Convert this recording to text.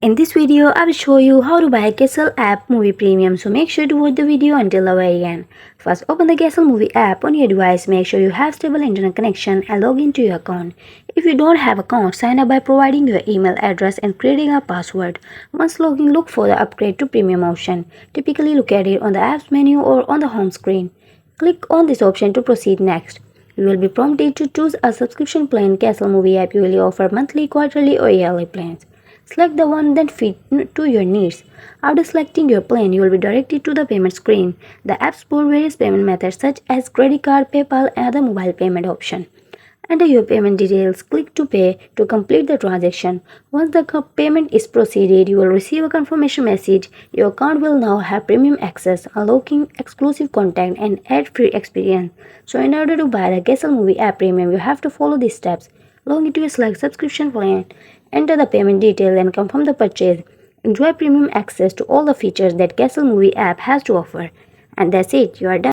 In this video, I will show you how to buy Castle app movie premium, so make sure to watch the video until the very end. First, open the Castle movie app on your device. Make sure you have stable internet connection and log into your account. If you don't have account, sign up by providing your email address and creating a password. Once logging, look for the upgrade to premium option. Typically look at it on the apps menu or on the home screen. Click on this option to proceed next. You will be prompted to choose a subscription plan. Castle movie app usually offer monthly, quarterly or yearly plans. Select the one that fits to your needs. After selecting your plan, you will be directed to the payment screen. The app supports various payment methods such as credit card, PayPal, and other mobile payment option. Enter your payment details, click to pay to complete the transaction. Once the payment is proceeded, you will receive a confirmation message. Your account will now have premium access, unlocking exclusive content and ad-free experience. So in order to buy the Castle movie app premium, you have to follow these steps. Log into your select subscription plan, enter the payment details and confirm the purchase. Enjoy premium access to all the features that Castle movie app has to offer. And that's it, you are done.